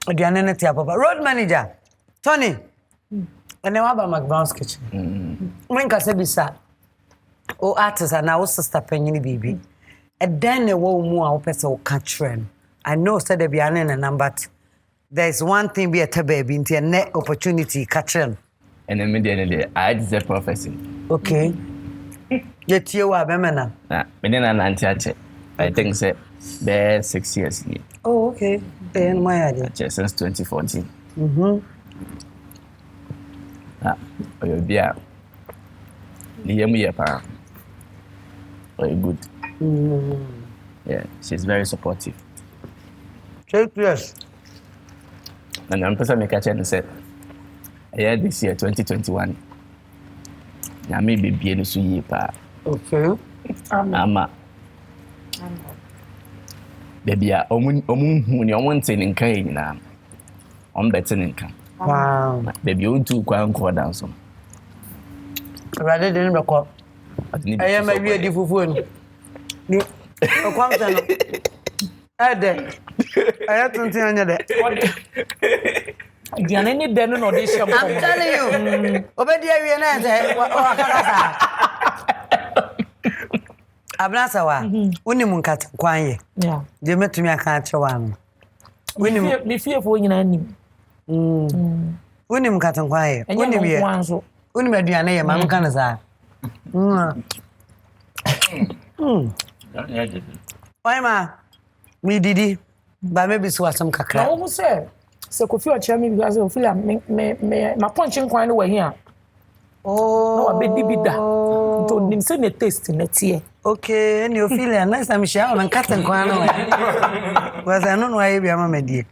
Aduane no tia papa. Road manager. Tony. Ene wa ba McBrown's kitchen. When ka se bisa. O artist na wo sister panyini bibi. Then ne wo mu a wo pese wo ka trend. I know said there be an number. There's one thing be a baby into a net opportunity catching.
And then me I had the prophecy.
Okay. Yet you are bemena.
Nah, me then an anti I think say there 6 years.
Oh, okay. Then my idea.
Since 2014. You be a near pa. Very good. Yeah, she's very supportive.
Yes.
And I'm person make a change and said, yeah, this year 2021. Now maybe be any suye pa.
Okay.
Ama. Baby, omun thing in kind na. Betting in kind.
Wow.
Baby, you do kwa dance.
Rather than record. I am a real different. Ni okwamta no. Ade. I don't think anya
Diane ni den no dey sham.
I'm telling you. Obedi awie na say wakasa. Abena Serwaa. Unimu nkata kwanye.
Yeah.
Je metumi aka achewa no.
Unimu me fiefo nyina anim.
Unimu nkata kwanye. Unimu ye. Unimu aduane ye ma nka na sa. Why ma? Me didi. Ba maybe so asam kakra.
Na wo say Kofi o me because Ophelia me ma punch nkwan no wa here.
Oh.
No abedi bi da. To nim say ne taste na tie.
Okay, and Ophelia next time she on cut nkwan no. Was I no why bi ama medie.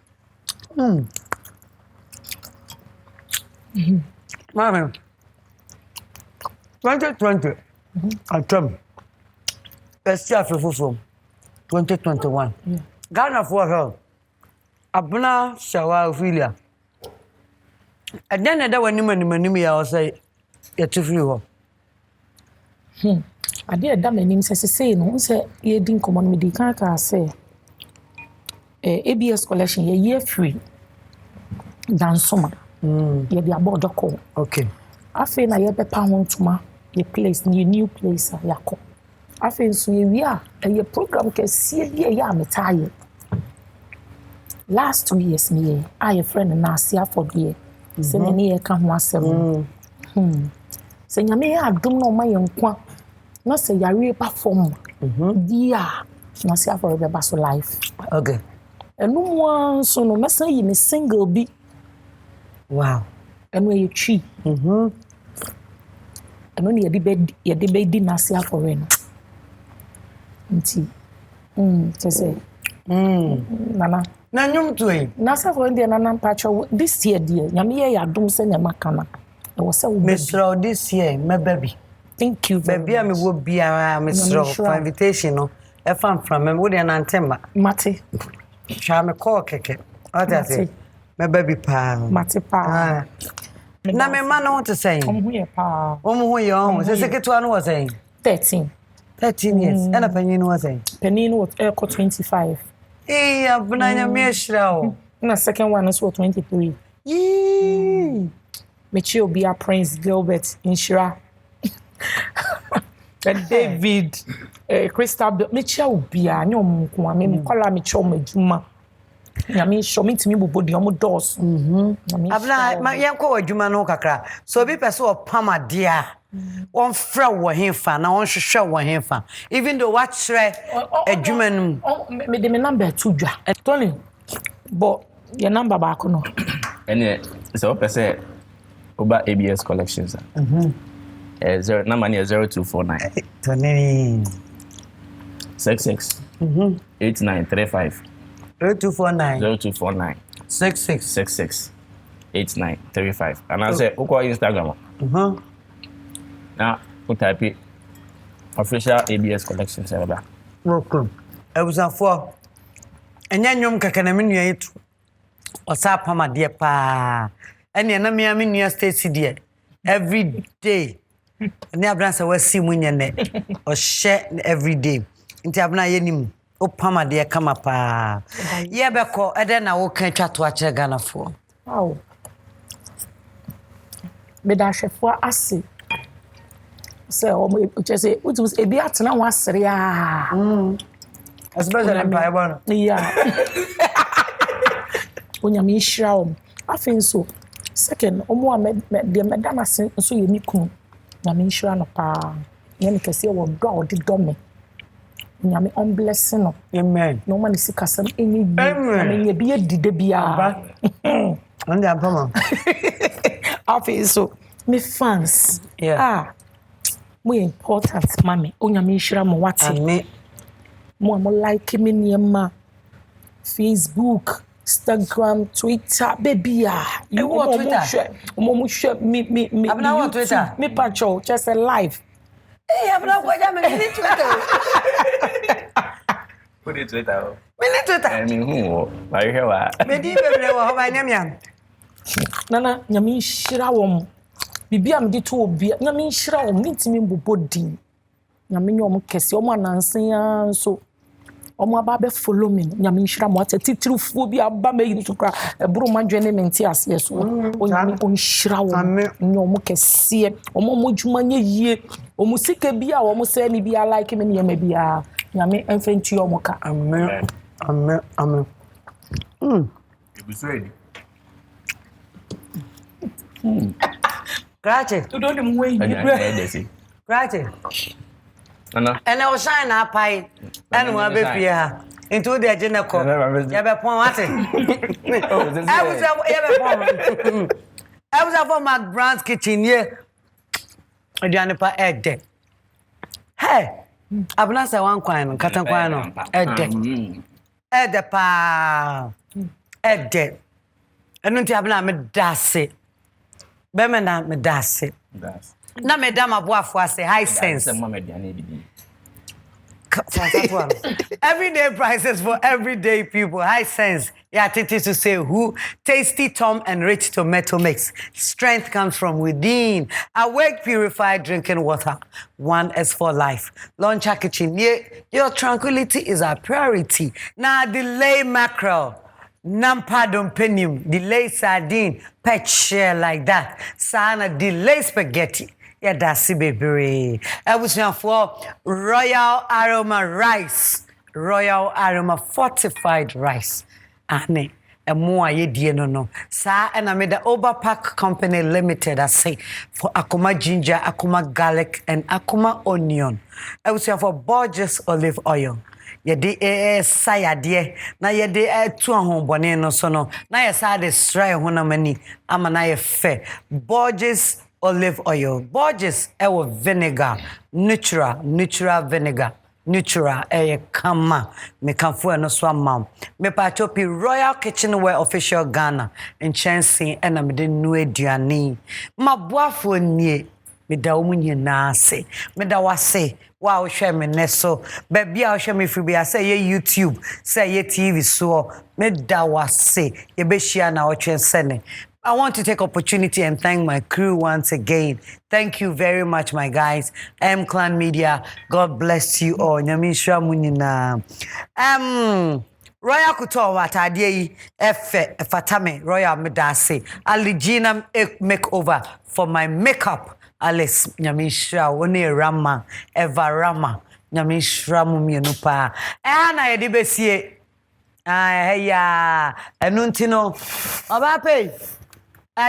Mama. 2020. Atom. Best year for 2021. Ghana for her. Abena Serwaa Ophelia. And then that one I was say you to free.
I did that name say no say ye didn't come on me the can say ABS collection year free than summer. Ye the about the call.
Okay.
I feel na ye be pound to ma ye place new place ya ko. I feel so we are a program can see ya me tired. Last 2 years me I a friend na sia for the say me ye kan ho asem. Say nyame adom no ma ye nkwa. No say yare perform. Dia na sia for the baso life.
Okay.
And no one so no me say me single be.
Wow.
And where you tree. And only ye de bed na sia for rain. Nti. Say. Nana.
Na nyum to e.
Na sia for India nana pacho this year dear. Nyame ye adom say nyama kana. E was say
Mr. this year my baby.
Thank you very
baby, much. Baby, I will be Mr. for invitation. No, if I'm from me, would an antenna.
Mate.
Shall me call keke? What I say? My baby pa.
Mate pa.
Na me man want to say.
Here pa.
Who you on? The second one was saying
13
years. And a penny was saying.
Penny was 25.
Eh, Abena me shroud.
Na second one is 23.
Yee.
Me be a Prince Gilbert in Shira. David, Crystal, Mitchell be a new one. Call me Chom Juma. Yami show me to me body on doors.
Abena, my yanko Juma no kakra. So be person of Pama dear. One friend were him fan, I want to show one him fan. Even though what a Juman
me the number 2 Tony, but your number back no.
And so person about ABS collections. Number 0249 66 8935 0249 66 8935 and I say uko Instagram now you type official ABS collection server
okay I was for enya nyom kakana me nua yitu osa pama de pa ene na me nua state there every day ni Abena Serwaa si munyene o share every day nti Abena yenim o pama de kama pa ye beko ede na wo kan twato a kire Ghana fo
wow me da chefo ase say o mo say it was ebi atena ho asere a
especially in Bible
yeah onya me shira o afin so second omo de medana so ye mikun na me shira no pa ye me kese wo do o de do me nyame on blessing no
amen
no man sika sam enye bi na me nye bi edide bia
on the apama
afin so me fans more important mami onyame nhira mo wate
amen
mo like me niema Facebook Instagram Twitter baby
you want Twitter
mo share me
Abena want Twitter
me patrol just a live
Abena go jam me Twitter
put it Twitter
me Twitter
I mean who why here wa
me di bebre wo ho ba nyam
nana nyame nhira wo bibi am di to obi nyame nhira wo mitimi mbobodi nyame nyom kese omo anansen ya so omo aba be follow me nyame nhira mo ate titirifuo bi aba me so kra eburu madwene menti ase so onyame onhira wo nyom kese omo modwuma nye yie omo sika bi a omo say ni bi a like me nyama bi a nyame enfenti omo ka
amen amen amen
ebusori
Grazie.
Tu don't know way.
Grazie.
Nana.
And I was shine up pie. And we'll be here. Into the agenda call. You have a point, what? I was up for McBrown's kitchen here. I didn't pay a day. Hey, Abena Serwaa coin, Cataquano, a day. A day, pa. A day. And don't you have me dash it. Bemena me dash it. Na madam aboafo say high sense. Everyday prices for everyday people. High sense. Yeah, Titi to say who? Tasty Tom and rich tomato mix. Strength comes from within. Awake purified drinking water. 1S for life. Launch our kitchen. Your tranquility is our priority. Now delay mackerel. Nampa dumpenium. Delay sardine. Pet share like that. Sana delay spaghetti. Yeah, that's it, baby. I was now for Royal Aroma Rice. Royal Aroma Fortified Rice. Ane, a more ye no. Sa and I made the Overpack Company Limited, I say, for Akuma ginger, Akuma garlic, and Akuma onion. I was here for Borges olive oil. Ye de saya de na ye de tu ahon bone no so no na ye sa de stray honamani ama na ye fe Borges olive oil. Borges ewo vinegar, natural vinegar. Natural kama me kanfo no so amam me pa chopi Royal Kitchenware Official Ghana enchancy na me de nu aduane maboafo nie me da omu nyina ase me da wase wa wo hwe me neso ba bia wo hwe me free bia say ye YouTube say ye TV so me da wase ye be share na wo twen sene. I want to take opportunity and thank my crew once again. Thank you very much, my guys. M-Clan Media, God bless you all. Nyamisha munina. Royal Kuto watadie fatame Royal Medase. Aligina makeover for my makeup. Alice Nyamisha one Rama Eva Rama Nyamisha mumienupa. Ana edibesie. Ya enuntino. Obape.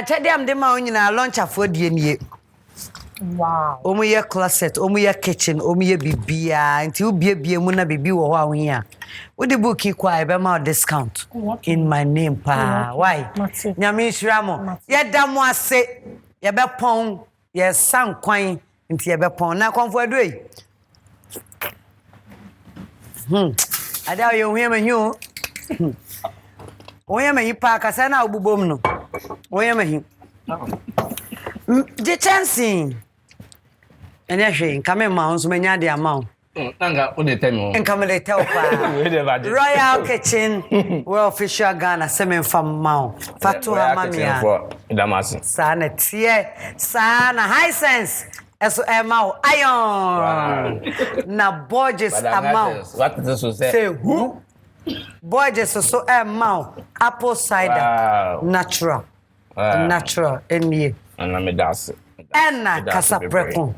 Tell am dem ma nyina launch afodie nie.
Wow.
Omo ye closet, omo ye kitchen, omo ye bibia, nti obiebie mu na bibi wo ho ahia. Wo the book kwa e be ma discount in my name pa. Why? Nyame nhiramo. Ye da mo ase, ye be pon, ye san kwan, nti ye be pon na konfo adu yi. Ada yo hwe ma hiu. Oye me hipa kasa na obubom no. Oye me hi. The chancing. And yeshe nkame ma onso menya de ama.
Nanga o de tell me.
Nkame de tell pa. Royal Kitchen Well Official Ghana semen fam ma. Fatu ha mamia.
Damasi.
Sana tie, sana high sense. Eso emao iron. Na Borges amount.
What does this say?
Say who? Borges so emao apple cider. Natural. Natural enye.
And me das.
Enna kasapreko.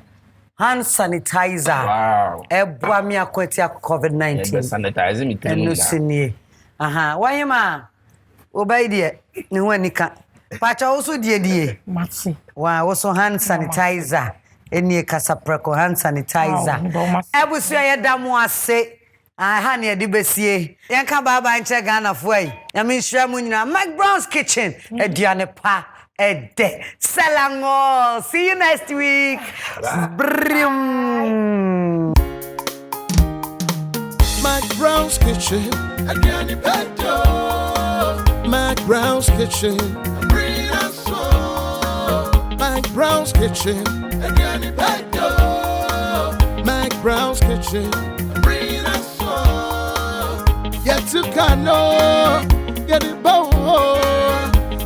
Hand sanitizer.
Wow.
Ebwa mi akweti COVID-19.
Sanitizer mi tell
me. Enusini. Aha. Wanyema. Obaidie ni huanika. Pacha oso die.
Mati.
Wa oso hand sanitizer. Enye kasapreko hand sanitizer. Ebusu ya damu ase. Aha ne edibesie. Yenka baba nche Ghana fo ai. Yami nhira mu nyina McBrown's kitchen. Eduane pa. Ede. Selango. See you next week. Brim.
McBrown's kitchen. Eduane pedo. McBrown's kitchen. Bring us so. McBrown's kitchen. Eduane pedo. McBrown's kitchen. Yet to cano, get it bow.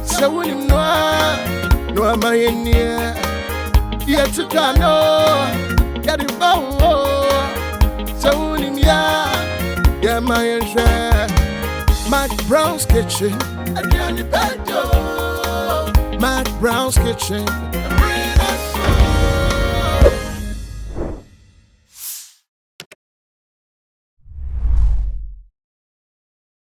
So when you know, no am I in here. Yet to cano, get it bow. So when you yeah, my share. McBrown's kitchen, and you're the bed. McBrown's kitchen.